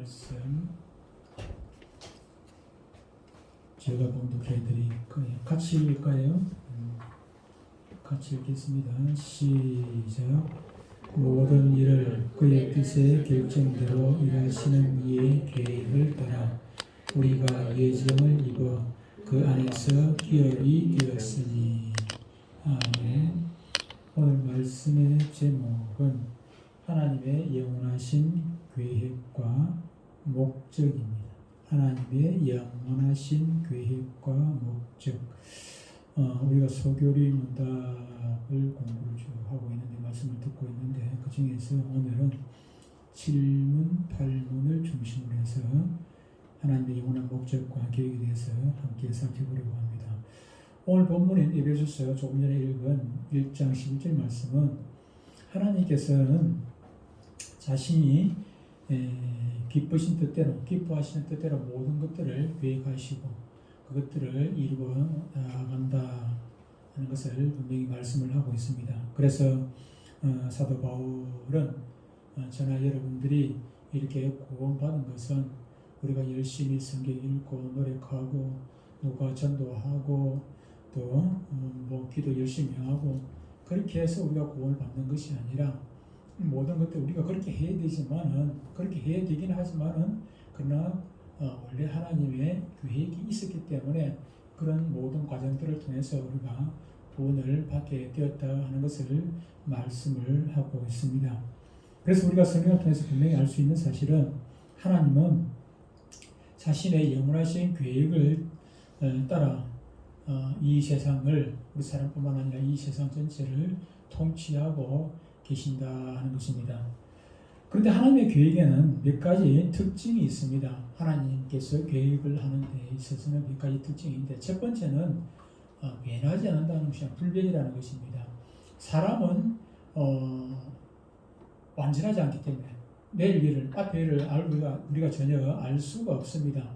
말씀 제가 봉독해 드릴 거예요. 같이 읽을까요? 같이 읽겠습니다. 시작. 모든 일을 그의 뜻의 결정대로 일하시는 이의 계획을 따라 우리가 예정을 입어 그 안에서 기업이 되었으니. 아멘. 오늘 말씀의 제목은 하나님의 영원하신 계획과 목적입니다. 하나님의 영원하신 계획과 목적. 우리가 소교리 문답을 공부를 쭉 하고 있는데, 말씀을 듣고 있는데, 그 중에서 오늘은 7문, 8문을 중심으로 해서 하나님의 영원한 목적과 계획에 대해서 함께 살펴보려고 합니다. 오늘 본문인 에베소서 조금 전에 읽은 1장 11절 말씀은 하나님께서는 자신이 기쁘신 뜻대로, 기뻐하시는 뜻대로 모든 것들을 계획하시고 그것들을 이루어 나간다 하는 것을 분명히 말씀을 하고 있습니다. 그래서 사도 바울은 저나 여러분들이 이렇게 구원받은 것은 우리가 열심히 성경 읽고 노력하고 누가 전도하고 또 기도 열심히 하고 그렇게 해서 우리가 구원을 받는 것이 아니라, 모든 것들 우리가 그렇게 해야 되지만은, 그렇게 해야 되긴 하지만은, 그러나 원래 하나님의 계획이 있었기 때문에 그런 모든 과정들을 통해서 우리가 구원을 받게 되었다 하는 것을 말씀을 하고 있습니다. 그래서 우리가 성경을 통해서 분명히 알 수 있는 사실은 하나님은 자신의 영원하신 계획을 따라 이 세상을, 우리 사람뿐만 아니라 이 세상 전체를 통치하고 계신다 하는 것입니다. 그런데 하나님의 계획에는 몇 가지 특징이 있습니다. 하나님께서 계획을 하는 데 있어서는 몇 가지 특징인데, 첫 번째는 변하지 않는다는 것이 불변이라는 것입니다. 사람은 완전하지 않기 때문에 내일 일을, 앞의 일을 우리가 전혀 알 수가 없습니다.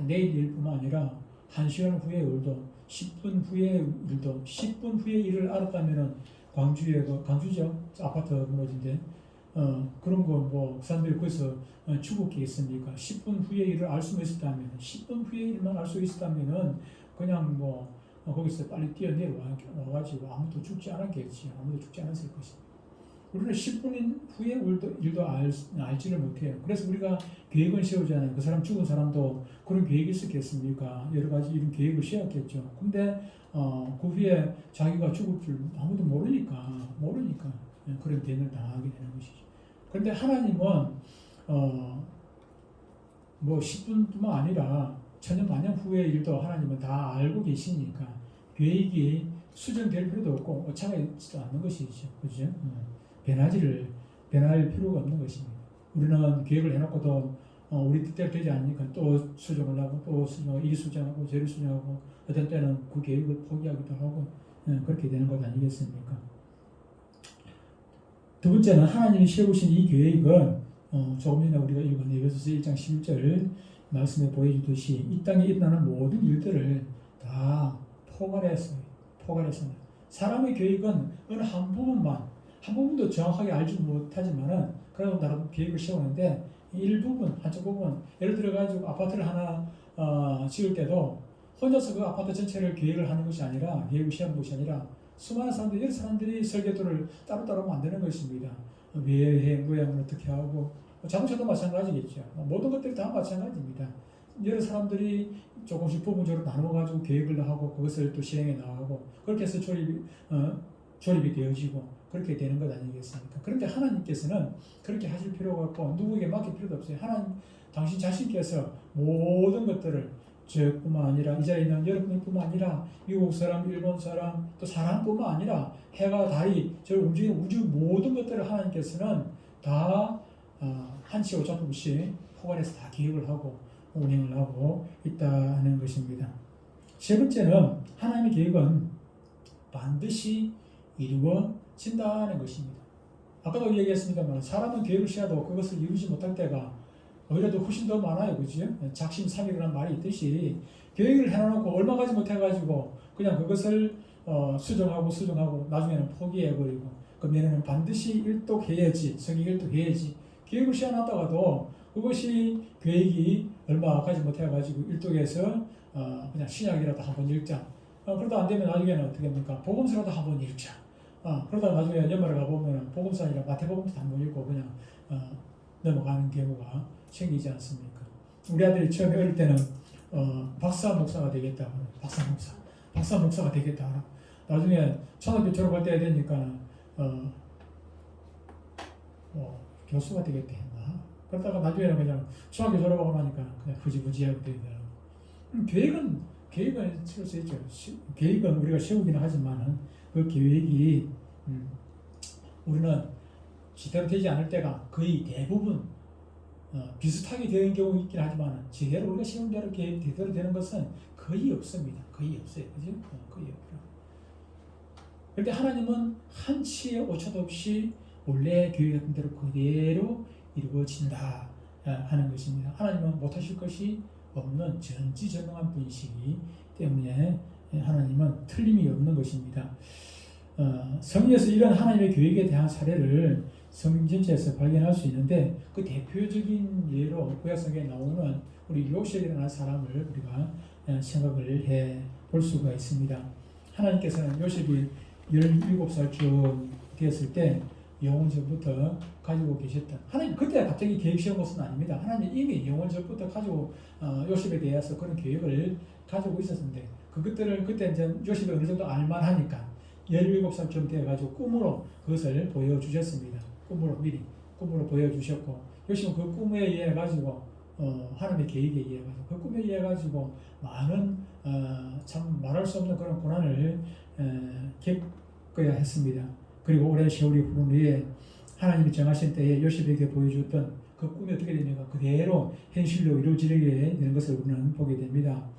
내일 일뿐만 아니라 1시간 후의 일도, 10분 후의 일도, 10분 후의 일을 알았다면 광주죠? 아파트 무너진데 그런 거 사람들이 거기서 죽었겠습니까? 10분 후의 일을 알 수 있었다면, 10분 후의 일만 알 수 있었다면은 그냥 거기서 빨리 뛰어내려와가지고 아무도 죽지 않았겠지. 아무도 죽지 않았을 것입니다. 우리는 10분 후의 일도 알지를 못해요. 그래서 우리가 계획을 세우잖아요. 그 사람, 죽은 사람도 그런 계획이 있었겠습니까? 여러 가지 이런 계획을 세웠겠죠. 근데 그 후에 자기가 죽을 줄 아무도 모르니까 그런 대응을 당하게 되는 것이죠. 그런데 하나님은 10분뿐만 아니라 천년만년 후의 일도 하나님은 다 알고 계시니까 계획이 수정될 필요도 없고 오차가 있지도 않는 것이죠. 그죠? 변할 필요가 없는 것입니다. 우리는 계획을 해놓고도 우리 뜻대로 되지 않으니까 또 수정을 하고 또 수정하고, 이 수정하고 저리 수정하고, 어떤 때는 그 계획을 포기하기도 하고 그렇게 되는 것 아니겠습니까? 두 번째는 하나님이 세우신 이 계획은 조금 전에 우리가 읽은 에베소서 1장 11절 말씀에 보여주듯이 이 땅에 일어나는 모든 일들을 다 포괄했습니다. 사람의 계획은 어느 한 부분도 정확하게 알지 못하지만은 그래도 나름 계획을 세우는데, 한쪽 부분, 예를 들어 가지고 아파트를 하나 지을 때도 혼자서 그 아파트 전체를 계획을 하는 것이 아니라, 계획을 세우는 것이 아니라 수많은 사람들이, 여러 사람들이 설계도를 따로따로 만드는 것입니다. 모양을 어떻게 하고, 자동차도 마찬가지겠죠. 모든 것들이 다 마찬가지입니다. 여러 사람들이 조금씩 부분적으로 나눠가지고 계획을 하고 그것을 또 실행해 나가고, 그렇게 해서 조립이 되어지고 그렇게 되는 것 아니겠습니까? 그런데 하나님께서는 그렇게 하실 필요가 없고 누구에게 맡길 필요도 없어요. 하나님, 당신 자신께서 모든 것들을, 저뿐만 아니라 이 자리에 있는 여러분뿐만 아니라 미국 사람, 일본 사람, 또 사람뿐만 아니라 해가 달이 저 움직이는 우주 모든 것들을 하나님께서는 다 한치 오차도 없이 포괄해서 다 계획을 하고 운행을 하고 있다는 것입니다. 세 번째는 하나님의 계획은 반드시 이루어진다는 것입니다. 아까도 얘기했습니다만 사람은 계획을 세워도 그것을 이루지 못할 때가 오히려 더 훨씬 더 많아요. 그죠? 작심삼일이라는 말이 있듯이 계획을 해놓고 얼마 가지 못해가지고 그냥 그것을 수정하고 나중에는 포기해버리고, 그럼 얘네는 반드시 일독해야지, 성경 일독해야지 계획을 세워놨다가도 그것이 계획이 얼마 가지 못해가지고 일독에서 그냥 신약이라도 한번 읽자. 그러다 안 되면 나중에는 어떻게 합니까? 복음서라도 한번 읽자. 그러다 나중에 연말에 가보면 복음서 아니라 마태복음서 한번 읽고 그냥 넘어가는 경우가 생기지 않습니까? 우리 아들이 처음에 어릴 때는 박사 목사가 되겠다. 박사 목사가 되겠다. 나중에 초등학교 졸업할 때 되니까 교수가 되겠다 했나? 그러다가 나중에는 그냥 중학교 졸업하고 나니까 그냥 흐지부지하게 되더라고요. 계획은 세울 수 있죠. 계획은 우리가 세우기는 하지만 그 계획이 우리는 제대로 되지 않을 때가 거의 대부분 비슷하게 되는 경우 있긴 하지만 제대로 우리가 세운 대로 계획 제대로 되는 것은 거의 없습니다. 거의 없어요. 그죠? 거의 없어요. 그런데 하나님은 한치의 오차도 없이 원래 계획했던 대로 그대로 이루어진다 하는 것입니다. 하나님은 못하실 것이 없는 전지전능한 분이시기 때문에 하나님은 틀림이 없는 것입니다. 성경에서 이런 하나님의 계획에 대한 사례를 성경 전체에서 발견할 수 있는데 그 대표적인 예로 구약성경에 나오는 우리 요셉이라는 사람을 우리가 생각을 해 볼 수가 있습니다. 하나님께서는 요셉이 17살쯤 되었을 때 영원전부터 가지고 계셨던 하나님 그때 갑자기 계획 세운 것은 아닙니다. 하나님 이미 영원전부터 가지고 요셉에 대해서 그런 계획을 가지고 있었는데 그것들을 그때 이제 요셉이 어느 정도 알만하니까 17살쯤 되어가지고 꿈으로 그것을 보여주셨습니다. 미리 꿈으로 보여주셨고 요셉은 그 꿈에 의해 가지고 하나님의 계획에 의해 가지고 그 꿈에 의해 가지고 많은 참 말할 수 없는 그런 고난을 겪어야 했습니다. 그리고 오랜 세월이 흐른 후에 하나님이 정하신 때에 요셉에게 보여줬던 그 꿈이 어떻게 되냐가 그대로 현실로 이루어지게 되는 것을 우리는 보게 됩니다.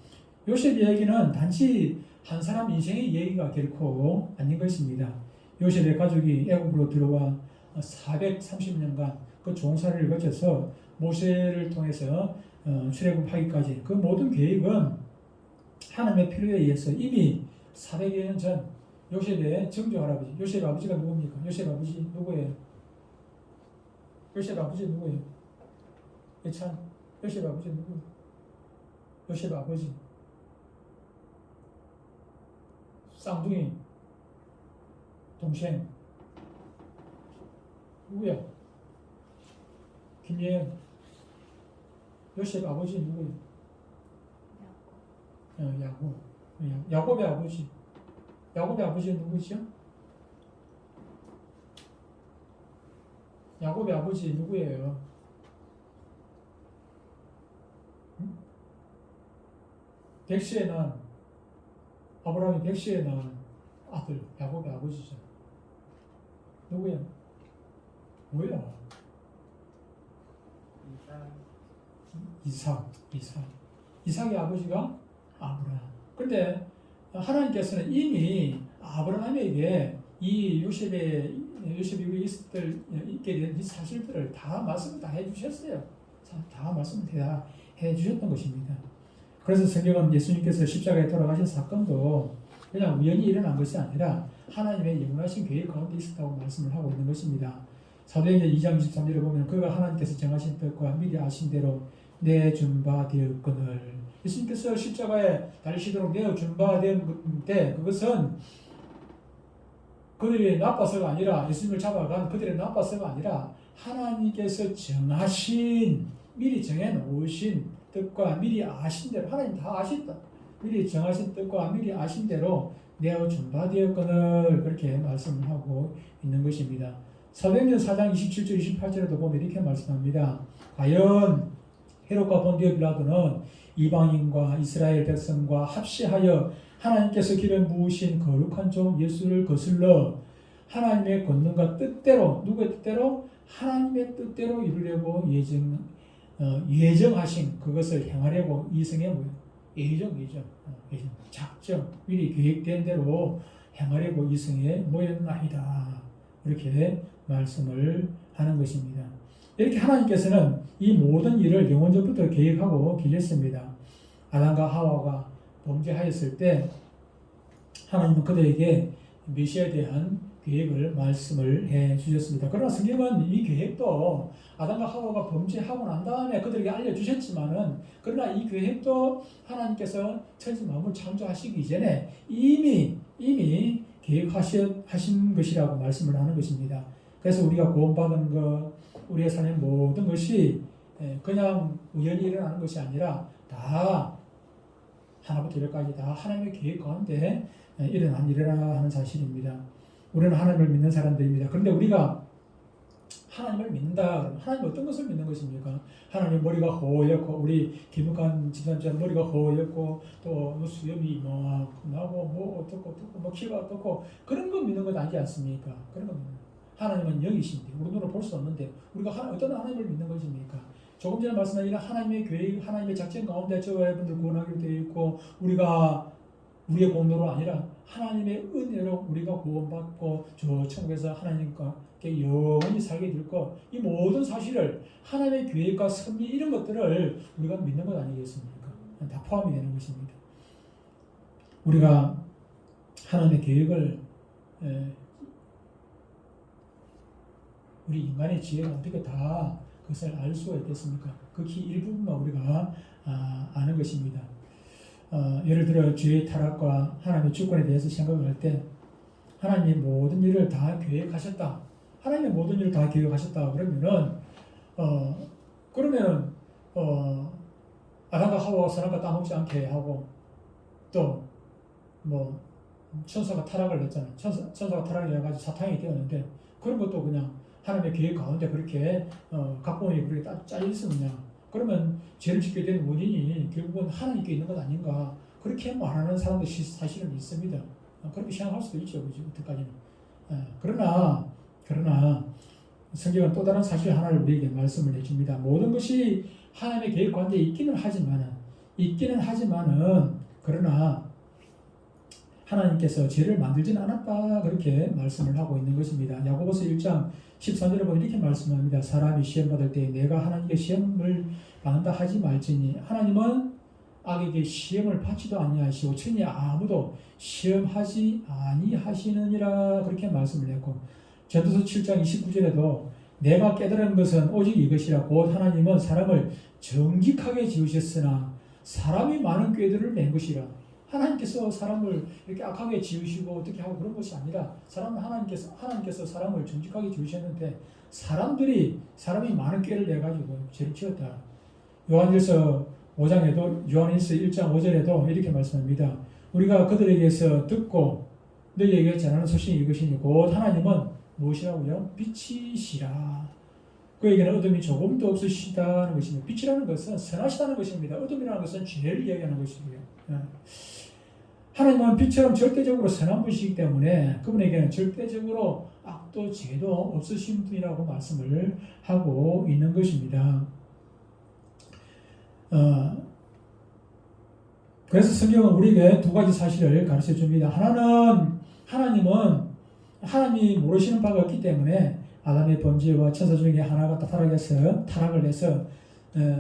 요셉 이야기는 단지 한 사람 인생의 이야기가 결코 아닌 것입니다. 요셉의 가족이 애굽으로 들어와 430년간 그 종살이를 거쳐서 모세를 통해서 출애굽하기까지 그 모든 계획은 하나님의 필요에 의해서 이미 400여 년 전 요셉의 정조 할아버지, 요셉 아버지가 누굽니까? 요셉 아버지 누구예요? 요셉 아버지 누구예요? 예찬, 요셉 아버지 누구예요? 요셉 아버지 쌍둥이 동생 누구야? 김예은. 요셉 아버지 누구예요? 야곱. 야곱의 아버지. 야곱의 아버지는 누구죠? 야곱의 아버지 누구예요? 백시에 난 아브라함이 백시에 난 아들 야곱의 아버지죠. 누구야? 뭐야? 이삭의 아버지가 아브라함. 그런데 하나님께서는 이미 아브라함에게 이 요셉이 있게 된 이 사실들을 다 말씀을 다 해주셨어요. 다 말씀을 다 해주셨던 것입니다. 그래서 성경은 예수님께서 십자가에 돌아가신 사건도 그냥 우연히 일어난 것이 아니라 하나님의 영원하신 계획 가운데 있었다고 말씀을 하고 있는 것입니다. 사도행전 2장 23절에 보면 그가 하나님께서 정하신 뜻과 미리 아신 대로 내준 바 되었거늘. 예수님께서 십자가에 달리시도록 내어준 바 되었는데 그것은 그들이 나빠서가 아니라 예수님을 잡아간 그들이 나빠서가 아니라 하나님께서 정하신 미리 정해놓으신 뜻과 미리 아신 대로 하나님 다 아신다. 미리 정하신 뜻과 미리 아신 대로 내어준 바 되었거늘 그렇게 말씀을 하고 있는 것입니다. 사도행전 4장 27절 28절에도 보면 이렇게 말씀합니다. 과연 헤롯과 본디오 빌라도는 이방인과 이스라엘 백성과 합시하여 하나님께서 길에 부으신 거룩한 종 예수를 거슬러 하나님의 권능과 뜻대로 누구의 뜻대로? 하나님의 뜻대로 이루려고 예정하신 그것을 행하려고 이성의 예정 작정 미리 계획된 대로 행하려고 이성에 모였나이다. 이렇게 말씀을 하는 것입니다. 이렇게 하나님께서는 이 모든 일을 영원전부터 계획하고 계셨습니다. 아담과 하와가 범죄하였을 때 하나님은 그들에게 메시아에 대한 계획을 말씀을 해 주셨습니다. 그러나 성경은 이 계획도 아담과 하와가 범죄하고 난 다음에 그들에게 알려주셨지만은 그러나 이 계획도 하나님께서 천지 만물 창조하시기 전에 이미 계획하신 것이라고 말씀을 하는 것입니다. 그래서 우리가 구원받은 것, 우리의 삶의 모든 것이 그냥 우연히 일어나는 것이 아니라 다 하나부터 열까지 다 하나님의 계획 가운데 일어나 하는 사실입니다. 우리는 하나님을 믿는 사람들입니다. 그런데 우리가 하나님을 믿는다. 하나님 어떤 것을 믿는 것입니까? 하나님 머리가 허옇고 우리 김욱한 집사님 머리가 허옇고 또 수염이 이만큼 나고 뭐 어떻고 뭐 키가 어떻고 그런 거 믿는 것 아니지 않습니까? 그런 거 믿는 하나님은 영이신데 우리 눈으로 볼 수 없는데 우리가 어떤 하나님을 믿는 것입니까? 조금 전에 말씀한 이런 하나님의 계획, 하나님의 작전 가운데 저와 여러분들 구원하기로 되어 있고 우리가 우리의 공로로 아니라 하나님의 은혜로 우리가 구원받고 저 천국에서 하나님과 영원히 살게 될 것, 이 모든 사실을 하나님의 계획과 섭리 이런 것들을 우리가 믿는 것 아니겠습니까? 다 포함이 되는 것입니다. 우리가 하나님의 계획을 우리 인간의 지혜가 어떻게 다 그것을 알 수가 있겠습니까? 극히 일부분만 우리가 아는 것입니다. 예를 들어 죄의 타락과 하나님의 주권에 대해서 생각할 때 하나님이 모든 일을 다 계획하셨다. 하나님의 모든 일을 다 계획하셨다. 그러면은 아담과 하와가 선악과 따먹지 않게 하고 또 뭐 천사가 타락을 했잖아요. 천사가 타락을 해가지고 사탄이 되었는데 그런 것도 그냥 하나님의 계획 가운데 그렇게 각본이 그렇게 짜여 있으면 그러면 죄를 짓게 된 원인이 결국은 하나님께 있는 것 아닌가 그렇게 말하는 사람도 사실은 있습니다. 그렇게 생각할 수도 있죠. 그죠? 그때까지는. 그러나 성경은 또 다른 사실 하나를 우리에게 말씀을 해줍니다. 모든 것이 하나님의 계획 가운데 있기는 하지만은 그러나 하나님께서 죄를 만들지는 않았다 그렇게 말씀을 하고 있는 것입니다. 야고보서 1장 13절에 보면 이렇게 말씀합니다. 사람이 시험받을 때 내가 하나님께 시험을 받는다 하지 말지니 하나님은 악에게 시험을 받지도 아니하시고 천히 아무도 시험하지 아니하시느니라 그렇게 말씀을 했고 전도서 7장 29절에도 내가 깨달은 것은 오직 이것이라 곧 하나님은 사람을 정직하게 지으셨으나 사람이 많은 꾀들을 낸 것이라. 하나님께서 사람을 이렇게 악하게 지으시고 어떻게 하고 그런 것이 아니라 하나님께서 사람을 정직하게 지으셨는데 사람이 많은 꾀를 내가지고 죄를 지었다. 요한일서 1장 5절에도 이렇게 말씀합니다. 우리가 그들에게서 듣고 너희에게 전하는 소식이 이것이니 곧 하나님은 무엇이라고요? 빛이시라. 그에게는 어둠이 조금도 없으시다는 것입니다. 빛이라는 것은 선하시다는 것입니다. 어둠이라는 것은 죄를 이야기하는 것이고요. 하나님은 빛처럼 절대적으로 선한 분이시기 때문에 그분에게는 절대적으로 악도 죄도 없으신 분이라고 말씀을 하고 있는 것입니다. 그래서 성경은 우리에게 두 가지 사실을 가르쳐 줍니다. 하나님이 모르시는 바가 없기 때문에 아담의 범죄와 천사 중에 하나가 타락을 해서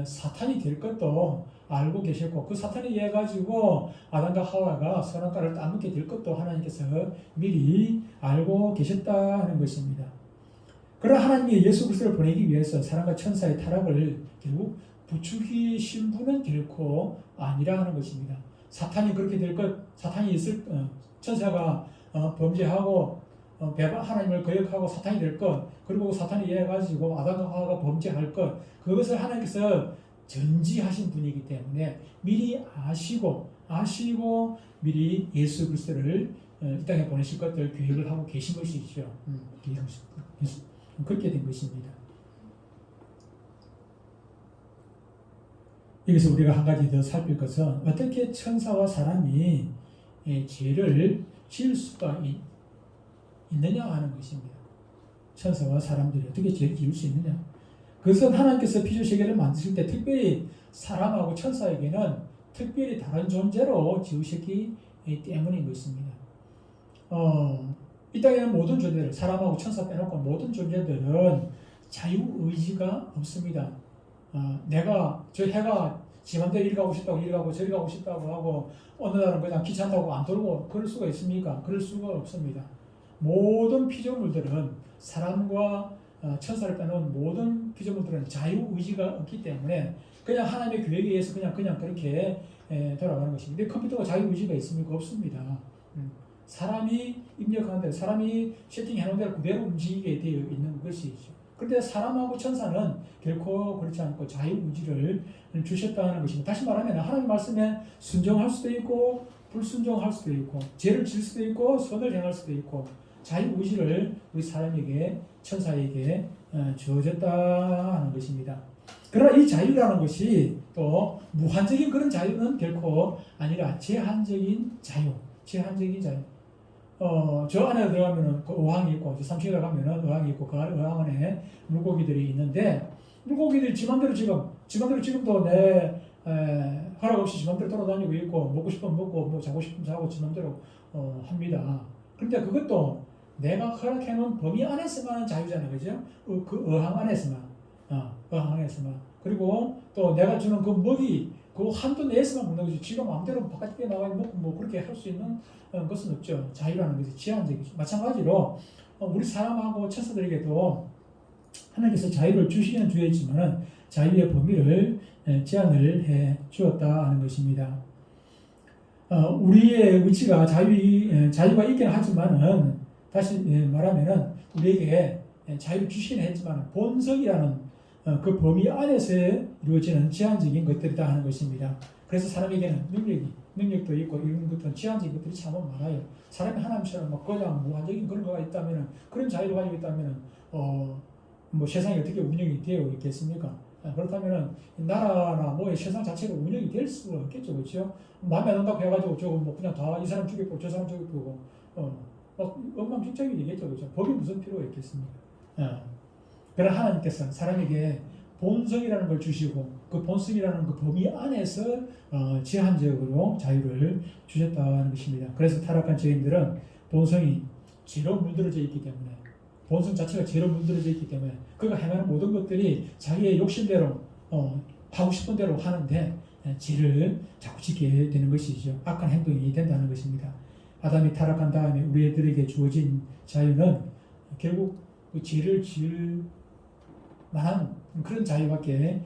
사탄이 될 것도 알고 계셨고 그 사탄에 의해 가지고 아담과 하와가 선악과를 따먹게 될 것도 하나님께서 미리 알고 계셨다는 것입니다. 그러나 하나님이 예수 그리스도를 보내기 위해서 사람과 천사의 타락을 결국 부추기신 분은 결코 아니라는 것입니다. 사탄이 그렇게 될 것, 천사가 범죄하고 하나님을 거역하고 사탄이 될 것, 그리고 사탄이 이해 가지고 아담과 하와가 범죄할 것, 그것을 하나님께서 전지하신 분이기 때문에 미리 아시고 미리 예수 그리스도를 이 땅에 보내실 것들 계획을 하고 계신 것이죠. 그렇게 된 것입니다. 여기서 우리가 한 가지 더 살필 것은 어떻게 천사와 사람이 죄를 지을 수가 있느냐 하는 것입니다. 천사와 사람들이 어떻게 죄를 지을 수 있느냐. 그것은 하나님께서 피조세계를 만드실 때 특별히 사람하고 천사에게는 특별히 다른 존재로 지으셨기 때문인 것입니다. 이 땅에는 모든 존재들, 사람하고 천사 빼놓고 모든 존재들은 자유의지가 없습니다. 저 해가 지 맘대로 이리 가고 싶다고 이리 가고 저리 가고 싶다고 하고 어느 날은 그냥 귀찮다고 안 돌고 그럴 수가 있습니까? 그럴 수가 없습니다. 모든 피조물들은 사람과 천사를 빼놓은 모든 피조물들은 자유의지가 없기 때문에 그냥 하나님의 계획에 의해서 그냥 그렇게 돌아가는 것입니다. 근데 컴퓨터가 자유의지가 있습니까? 없습니다. 사람이 입력하는 대로, 사람이 세팅해놓은 대로 그대로 움직이게 되어 있는 것이죠. 그런데 사람하고 천사는 결코 그렇지 않고 자유의지를 주셨다는 것입니다. 다시 말하면 하나님 말씀에 순종할 수도 있고 불순종할 수도 있고 죄를 질 수도 있고 선을 행할 수도 있고 자유의지를 우리 사람에게 천사에게 주어졌다는 것입니다. 그러나 이 자유라는 것이 또 무한적인 그런 자유는 결코 아니라 제한적인 자유. 저 안에 들어가면은 그 어항이 있고, 저 3층에 들어가면은 어항이 있고, 그 어항 안에 물고기들이 있는데, 물고기들이 지 맘대로 지금도 내 허락 없이 지 맘대로 돌아다니고 있고, 먹고 싶으면 먹고, 뭐 자고 싶으면 자고 지 맘대로 합니다. 그런데 그것도 내가 허락해놓은 범위 안에서만 자유잖아요, 그죠? 그 어항 안에서만, 어항 안에서만. 그리고 또 내가 주는 그 먹이, 그 한도 내에서만 먹는 거지. 지가 마음대로 바깥에 나가 먹고 뭐 그렇게 할 수 있는 것은 없죠. 자유라는 것이 제한적이죠. 마찬가지로 우리 사람하고 천사들에게도 하나님께서 자유를 주시는 주였지만 자유의 범위를 제한을 해 주었다 하는 것입니다. 우리의 의지가 자유가 있긴 하지만은 다시 말하면은 우리에게 자유를 주시긴 했지만 본성이라는 그 범위 안에서 이루어지는 제한적인 것들이다 하는 것입니다. 그래서 사람에게는 능력도 있고 이런 것들은 제한적인 것들이 참 많아요. 사람이 하나님처럼 막 그냥 무한적인 그런 거가 있다면은 그런 자유를 가지고 있다면은 뭐 세상이 어떻게 운영이 되어 있겠습니까? 그렇다면은 나라나 뭐 세상 자체가 운영이 될 수가 없겠죠, 그렇죠? 마음에 안 든다고 해가지고 저거 뭐 그냥 다 이 사람 죽이고 저 사람 죽이고 막 엉망진창이 되겠죠, 그렇죠? 법이 무슨 필요가 있겠습니까? 그러나 하나님께서 사람에게 본성이라는 걸 주시고 그 본성이라는 그 범위 안에서 제한적으로 자유를 주셨다는 것입니다. 그래서 타락한 죄인들은 본성이 죄로 물들어져 있기 때문에 본성 자체가 죄로 물들어져 있기 때문에 그가 행하는 모든 것들이 자기의 욕심대로 하고 싶은 대로 하는데 죄를 자꾸 짓게 되는 것이죠. 악한 행동이 된다는 것입니다. 아담이 타락한 다음에 우리들에게 주어진 자유는 결국 그 죄를 지을 만한 그런 자유밖에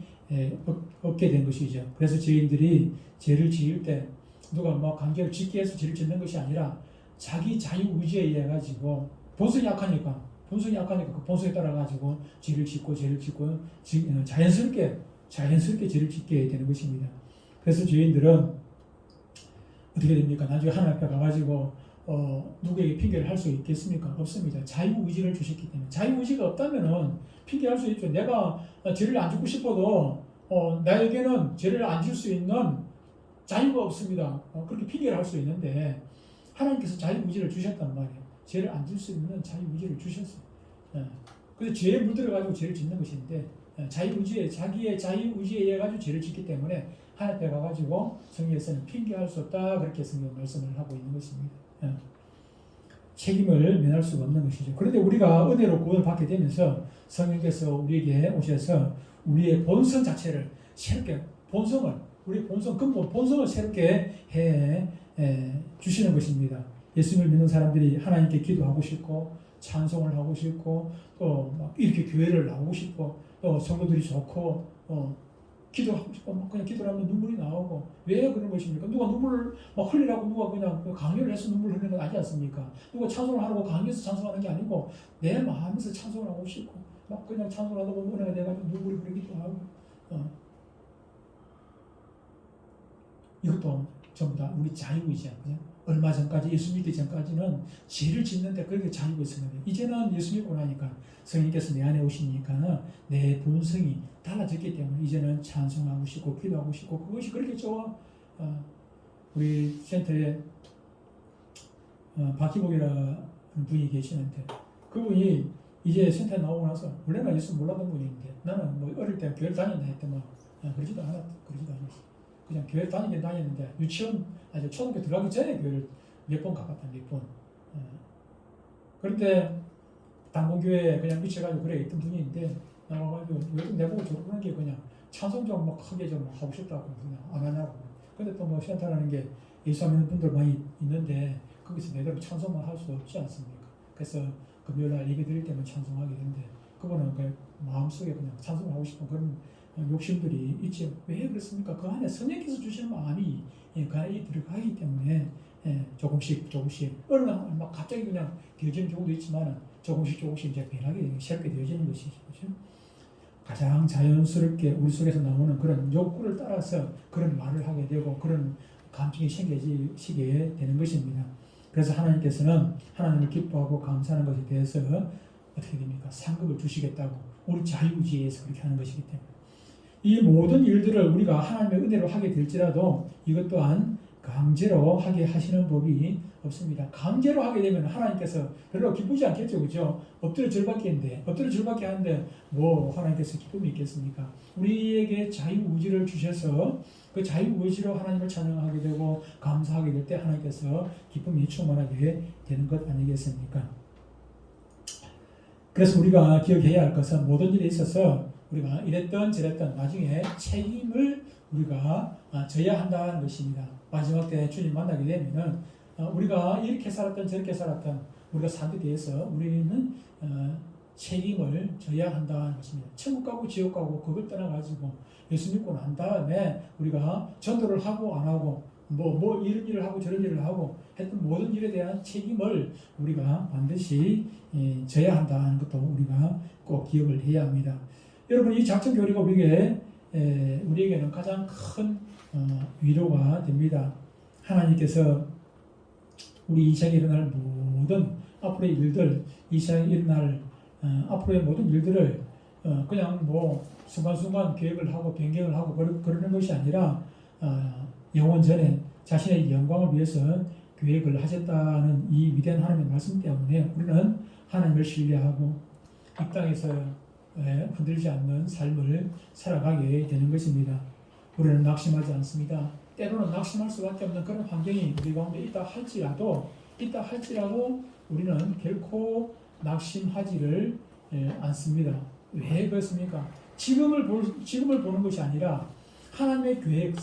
없게 된 것이죠. 그래서 죄인들이 죄를 지을 때 누가 뭐 강제로 짓게 해서 죄를 짓는 것이 아니라 자기 자유 의지에 의해 가지고 본성이 약하니까 그 본성에 따라 가지고 죄를 짓고 자연스럽게 죄를 짓게 되는 것입니다. 그래서 죄인들은 어떻게 됩니까? 나중에 하나님 앞에 가가지고 누구에게 핑계를 할 수 있겠습니까? 없습니다. 자유의지를 주셨기 때문에. 자유의지가 없다면은 핑계할 수 있죠. 내가 죄를 안 짓고 싶어도 나에게는 죄를 안 질 수 있는 자유가 없습니다. 그렇게 핑계를 할 수 있는데 하나님께서 자유의지를 주셨단 말이에요. 죄를 안 질 수 있는 자유의지를 주셨어요. 그래서 죄에 물들어가지고 죄를 짓는 것인데 자기의 자유의지에 의해 가지고 죄를 짓기 때문에 하나님 앞에 가가지고 성경에서는 핑계할 수 없다 그렇게 성경 말씀을 하고 있는 것입니다. 책임을 면할 수가 없는 것이죠. 그런데 우리가 은혜로 구원을 받게 되면서 성령께서 우리에게 오셔서 우리의 본성 자체를 새롭게 우리 근본 본성을 새롭게 해 주시는 것입니다. 예수님을 믿는 사람들이 하나님께 기도하고 싶고 찬송을 하고 싶고 또 막 이렇게 교회를 나오고 싶고 또 성도들이 좋고 기도하고 싶고 막 그냥 기도를 하면 눈물이 나오고 왜 그런 것입니까? 누가 눈물을 막 흘리라고 누가 그냥 강요를 해서 눈물 흘리는 건 아니지 않습니까? 누가 찬송을 하라고 강요해서 찬송하는 게 아니고 내 마음에서 찬송을 하고 싶고 막 그냥 찬송을 하다 보면 은혜가 돼가지고 눈물이 흐르기도 하고 이것도 전부 다 우리 자유의지야. 그냥 얼마 전까지 예수 믿기 전까지는 죄를 짓는데 그렇게 자유가 있었는데 이제는 예수 믿고 나니까 성령께서 내 안에 오시니까 내 본성이 달라졌기 때문에 이제는 찬송하고 싶고 기도하고 싶고 그것이 그렇게 좋아. 우리 센터에 박희복이라는 분이 계시는데 그분이 이제 센터에 나오고 나서 원래는 예수 몰랐던 분인데 나는 뭐 어릴 때 교회를 다닌다 했더만 그러지도 않았어. 그냥 교회 다니긴 다녔는데 초등학교 들어가기 전에 교회를 몇 번 가봤다. 그런데 당공교회에 그냥 미쳐가지고 그래 있던 분인데 나와가지고 요즘 내보고 저러는 게 그냥 찬송 좀 막 크게 좀 하고 싶다고 그냥 안 하냐고. 근데 또 뭐 센터라는 게 예수 믿는 분들 많이 있는데 거기서 내대로 찬송만 할 수 없지 않습니까? 그래서 금요일날 예배 드릴 때만 찬송하게 되는데 그분은 그 마음속에 그냥 찬송하고 싶은 그런 욕심들이 있죠. 왜 그렇습니까? 그 안에 성령께서 주시는 마음이 그 안에 들어가기 때문에 조금씩 어느 날 막 갑자기 그냥 되어지는 경우도 있지만 조금씩 이제 변하게 새롭게 되어지는 것이죠. 그렇죠? 가장 자연스럽게 우리 속에서 나오는 그런 욕구를 따라서 그런 말을 하게 되고 그런 감정이 생겨지게 되는 것입니다. 그래서 하나님께서는 하나님을 기뻐하고 감사하는 것에 대해서 어떻게 됩니까? 상급을 주시겠다고 우리 자유의지에서 그렇게 하는 것이기 때문에 이 모든 일들을 우리가 하나님의 은혜로 하게 될지라도 이것 또한 강제로 하게 하시는 법이 없습니다. 강제로 하게 되면 하나님께서 별로 기쁘지 않겠죠, 그죠? 엎드려 절받겠는데, 엎드려 절받게 하는데 뭐 하나님께서 기쁨이 있겠습니까? 우리에게 자유의지를 주셔서 그 자유의지로 하나님을 찬양하게 되고 감사하게 될 때 하나님께서 기쁨이 충만하게 되는 것 아니겠습니까? 그래서 우리가 기억해야 할 것은 모든 일에 있어서 우리가 이랬던 저랬던 나중에 책임을 우리가 져야 한다는 것입니다. 마지막 때 주님 만나게 되면은 우리가 이렇게 살았던 저렇게 살았던 우리가 산 데 대해서 우리는 책임을 져야 한다는 것입니다. 천국 가고 지옥 가고 그걸 떠나가지고 예수 믿고 난 다음에 우리가 전도를 하고 안 하고 뭐 이런 일을 하고 저런 일을 하고 했던 모든 일에 대한 책임을 우리가 반드시 져야 한다는 것도 우리가 꼭 기억을 해야 합니다. 여러분 이 작전 교리가 우리에게는 가장 큰 위로가 됩니다. 하나님께서 우리 이 시간에 일어날 모든 앞으로의 일들, 이 시간에 일어날 앞으로의 모든 일들을 그냥 뭐 순간순간 계획을 하고 변경을 하고 그러는 것이 아니라 영원 전에 자신의 영광을 위해서 계획을 하셨다는 이 위대한 하나님의 말씀 때문에 우리는 하나님을 신뢰하고 이 땅에서 흔들리지 않는 삶을 살아가게 되는 것입니다. 우리는 낙심하지 않습니다. 때로는 낙심할 수밖에 없는 그런 환경이 우리 가운데 있다 할지라도 우리는 결코 낙심하지를 않습니다. 왜 그렇습니까? 지금을 보는 것이 아니라 하나님의 계획,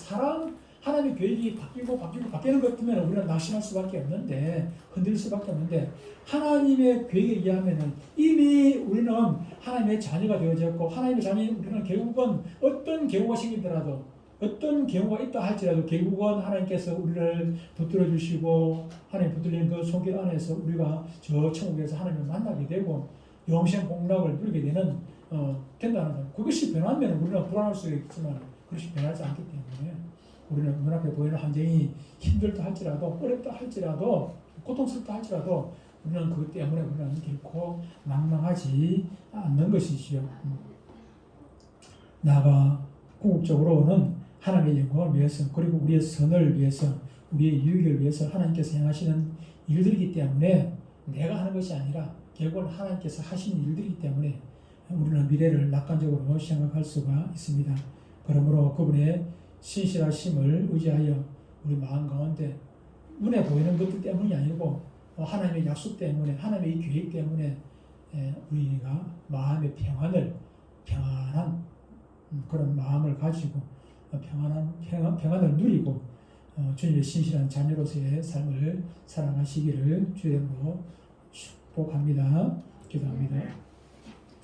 하나님의 계획이 바뀌는 것 같으면 우리는 낙심할 수밖에 없는데, 흔들릴 수밖에 없는데, 하나님의 계획에 의하면 이미 우리는 하나님의 자녀가 되어졌고, 하나님의 자녀인 우리는 결국은 어떤 경우가 생기더라도, 어떤 경우가 있다 할지라도 결국은 하나님께서 우리를 붙들어 주시고, 하나님 붙들리는 그 손길 안에서 우리가 저 천국에서 하나님을 만나게 되고, 영생 복락을 누리게 된다는 것. 그것이 변하면 우리는 불안할 수 있지만, 그것이 변하지 않기 때문에, 우리는 눈앞에 보이는 환경이 힘들다 할지라도 어렵다 할지라도 고통스럽다 할지라도 우리는 그것 때문에 우리는 결코 낭망하지 않는 것이지요. 나아가 궁극적으로는 하나님의 영광을 위해서 그리고 우리의 선을 위해서 우리의 유익을 위해서 하나님께서 행하시는 일들이기 때문에 내가 하는 것이 아니라 결국은 하나님께서 하시는 일들이기 때문에 우리는 미래를 낙관적으로 생각할 수가 있습니다. 그러므로 그분의 신실하심을 의지하여 우리 마음 가운데 눈에 보이는 것들 때문이 아니고 하나님의 약속 때문에 하나님의 계획 때문에 우리가 마음의 평안한 그런 마음을 가지고 평안을 누리고 주님의 신실한 자녀로서의 삶을 살아가시기를 주님으로 축복합니다. 기도합니다.